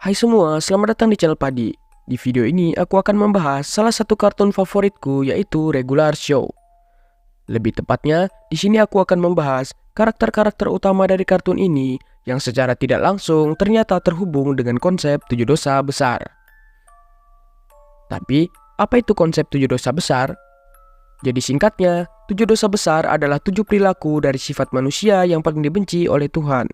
Hai semua, selamat datang di channel Padi. Di video ini aku akan membahas salah satu kartun favoritku, yaitu Regular Show. Lebih tepatnya, di sini aku akan membahas karakter-karakter utama dari kartun ini yang secara tidak langsung ternyata terhubung dengan konsep 7 dosa besar. Tapi, apa itu konsep 7 dosa besar? Jadi singkatnya, 7 dosa besar adalah 7 perilaku dari sifat manusia yang paling dibenci oleh Tuhan.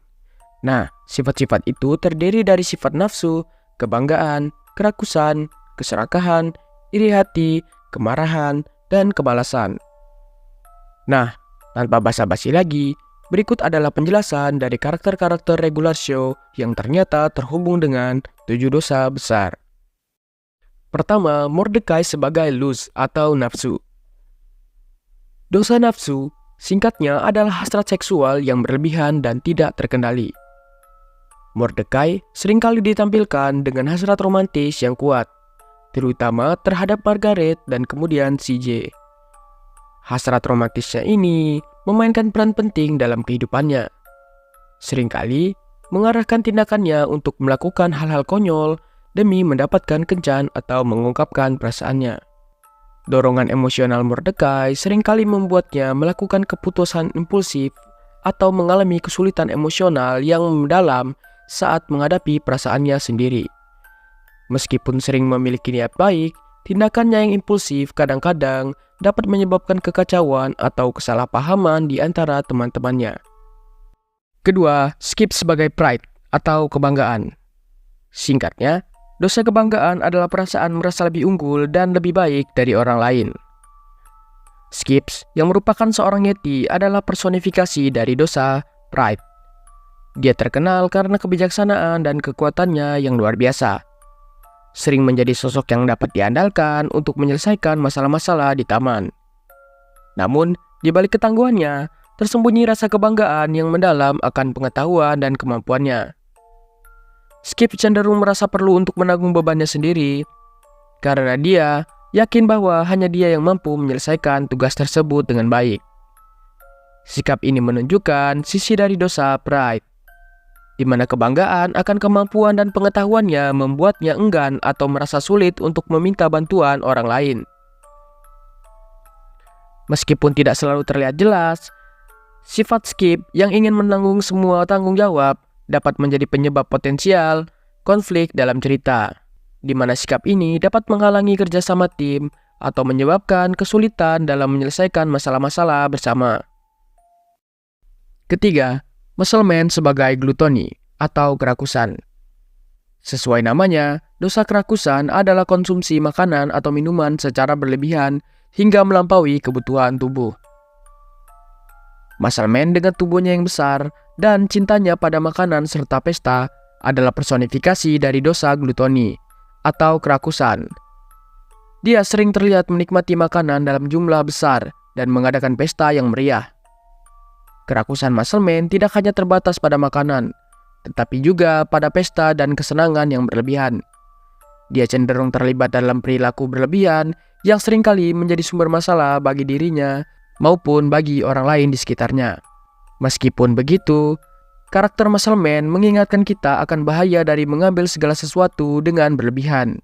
Nah, sifat-sifat itu terdiri dari sifat nafsu, kebanggaan, kerakusan, keserakahan, iri hati, kemarahan, dan kemalasan. Nah, tanpa basa-basi lagi, berikut adalah penjelasan dari karakter-karakter Regular Show yang ternyata terhubung dengan 7 dosa besar. Pertama, Mordecai sebagai lust atau nafsu. Dosa nafsu, singkatnya adalah hasrat seksual yang berlebihan dan tidak terkendali. Mordecai seringkali ditampilkan dengan hasrat romantis yang kuat, terutama terhadap Margaret dan kemudian CJ. Hasrat romantisnya ini memainkan peran penting dalam kehidupannya. Seringkali mengarahkan tindakannya untuk melakukan hal-hal konyol demi mendapatkan kencan atau mengungkapkan perasaannya. Dorongan emosional Mordecai seringkali membuatnya melakukan keputusan impulsif atau mengalami kesulitan emosional yang mendalam saat menghadapi perasaannya sendiri. Meskipun sering memiliki niat baik, tindakannya yang impulsif kadang-kadang dapat menyebabkan kekacauan atau kesalahpahaman di antara teman-temannya. Kedua, Skip sebagai pride atau kebanggaan. Singkatnya, dosa kebanggaan adalah perasaan merasa lebih unggul dan lebih baik dari orang lain. Skips, yang merupakan seorang yeti, adalah personifikasi dari dosa pride. Dia terkenal karena kebijaksanaan dan kekuatannya yang luar biasa. Sering menjadi sosok yang dapat diandalkan untuk menyelesaikan masalah-masalah di taman. Namun, di balik ketangguhannya, tersembunyi rasa kebanggaan yang mendalam akan pengetahuan dan kemampuannya. Skip cenderung merasa perlu untuk menanggung bebannya sendiri, karena dia yakin bahwa hanya dia yang mampu menyelesaikan tugas tersebut dengan baik. Sikap ini menunjukkan sisi dari dosa pride, di mana kebanggaan akan kemampuan dan pengetahuannya membuatnya enggan atau merasa sulit untuk meminta bantuan orang lain. Meskipun tidak selalu terlihat jelas, sifat Skip yang ingin menanggung semua tanggung jawab dapat menjadi penyebab potensial konflik dalam cerita, di mana sikap ini dapat menghalangi kerjasama tim atau menyebabkan kesulitan dalam menyelesaikan masalah-masalah bersama. Ketiga, Muscle Man sebagai glutoni atau kerakusan. Sesuai namanya, dosa kerakusan adalah konsumsi makanan atau minuman secara berlebihan hingga melampaui kebutuhan tubuh. Muscle Man dengan tubuhnya yang besar dan cintanya pada makanan serta pesta adalah personifikasi dari dosa glutoni atau kerakusan. Dia sering terlihat menikmati makanan dalam jumlah besar dan mengadakan pesta yang meriah. Kerakusan Muscle Man tidak hanya terbatas pada makanan, tetapi juga pada pesta dan kesenangan yang berlebihan. Dia cenderung terlibat dalam perilaku berlebihan yang seringkali menjadi sumber masalah bagi dirinya maupun bagi orang lain di sekitarnya. Meskipun begitu, karakter Muscle Man mengingatkan kita akan bahaya dari mengambil segala sesuatu dengan berlebihan.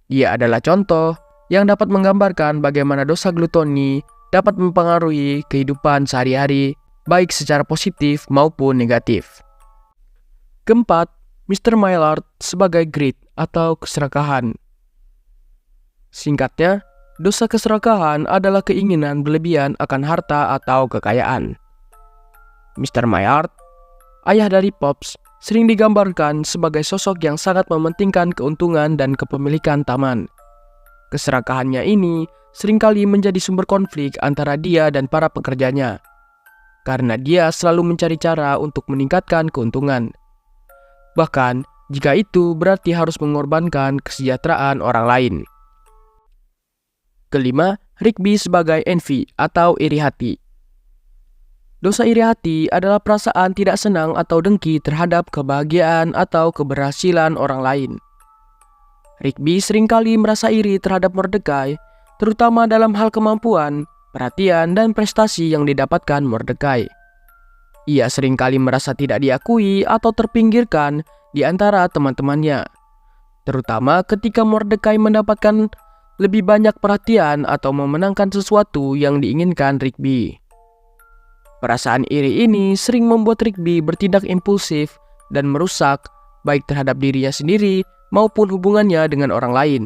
Dia adalah contoh yang dapat menggambarkan bagaimana dosa glutoni dapat mempengaruhi kehidupan sehari-hari, baik secara positif maupun negatif. Keempat, Mr. Maillard sebagai greed atau keserakahan. Singkatnya, dosa keserakahan adalah keinginan berlebihan akan harta atau kekayaan. Mr. Maillard, ayah dari Pops, sering digambarkan sebagai sosok yang sangat mementingkan keuntungan dan kepemilikan taman. Keserakahannya ini seringkali menjadi sumber konflik antara dia dan para pekerjanya, karena dia selalu mencari cara untuk meningkatkan keuntungan. Bahkan, jika itu berarti harus mengorbankan kesejahteraan orang lain. Kelima, Rigby sebagai envy atau iri hati. Dosa iri hati adalah perasaan tidak senang atau dengki terhadap kebahagiaan atau keberhasilan orang lain. Rigby seringkali merasa iri terhadap Mordecai, terutama dalam hal kemampuan, perhatian, dan prestasi yang didapatkan Mordecai. Ia seringkali merasa tidak diakui atau terpinggirkan di antara teman-temannya, terutama ketika Mordekai mendapatkan lebih banyak perhatian atau memenangkan sesuatu yang diinginkan Rigby. Perasaan iri ini sering membuat Rigby bertindak impulsif dan merusak baik terhadap dirinya sendiri maupun hubungannya dengan orang lain.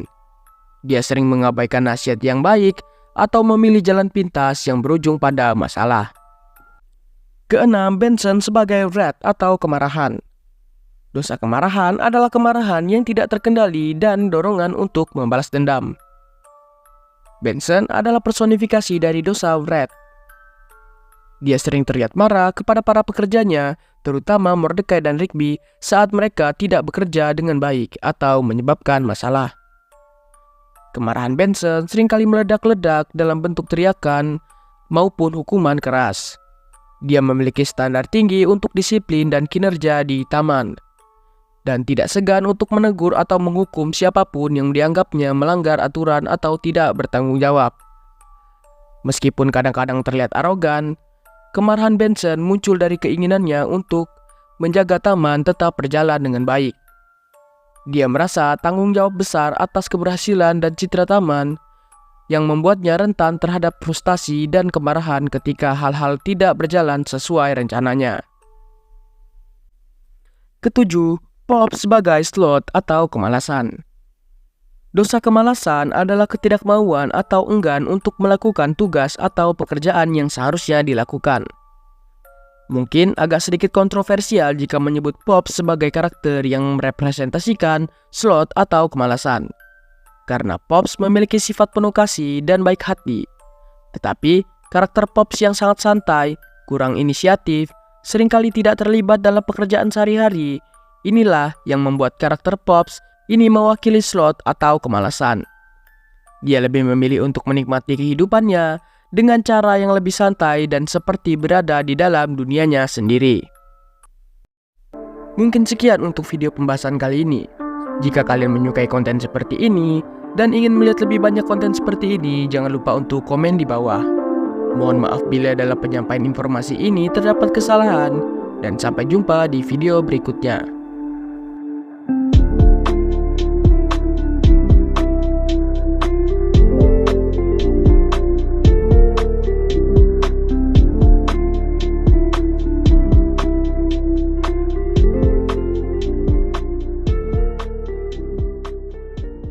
Dia sering mengabaikan nasihat yang baik atau memilih jalan pintas yang berujung pada masalah. Keenam, Benson sebagai wrath atau kemarahan. Dosa kemarahan adalah kemarahan yang tidak terkendali dan dorongan untuk membalas dendam. Benson adalah personifikasi dari dosa wrath. Dia sering terlihat marah kepada para pekerjanya, terutama Mordekai dan Rigby saat mereka tidak bekerja dengan baik atau menyebabkan masalah. Kemarahan Benson seringkali meledak-ledak dalam bentuk teriakan maupun hukuman keras. Dia memiliki standar tinggi untuk disiplin dan kinerja di taman, dan tidak segan untuk menegur atau menghukum siapapun yang dianggapnya melanggar aturan atau tidak bertanggung jawab. Meskipun kadang-kadang terlihat arogan, kemarahan Benson muncul dari keinginannya untuk menjaga taman tetap berjalan dengan baik. Dia merasa tanggung jawab besar atas keberhasilan dan citra taman, yang membuatnya rentan terhadap frustasi dan kemarahan ketika hal-hal tidak berjalan sesuai rencananya. Ketujuh, Pops sebagai sloth atau kemalasan. Dosa kemalasan adalah ketidakmauan atau enggan untuk melakukan tugas atau pekerjaan yang seharusnya dilakukan. Mungkin agak sedikit kontroversial jika menyebut Pops sebagai karakter yang merepresentasikan sloth atau kemalasan, karena Pops memiliki sifat penuh kasih dan baik hati. Tetapi karakter Pops yang sangat santai, kurang inisiatif, seringkali tidak terlibat dalam pekerjaan sehari-hari, inilah yang membuat karakter Pops ini mewakili sloth atau kemalasan. Dia lebih memilih untuk menikmati kehidupannya dengan cara yang lebih santai dan seperti berada di dalam dunianya sendiri. Mungkin sekian untuk video pembahasan kali ini. Jika kalian menyukai konten seperti ini dan ingin melihat lebih banyak konten seperti ini, jangan lupa untuk komen di bawah. Mohon maaf bila dalam penyampaian informasi ini terdapat kesalahan, dan sampai jumpa di video berikutnya.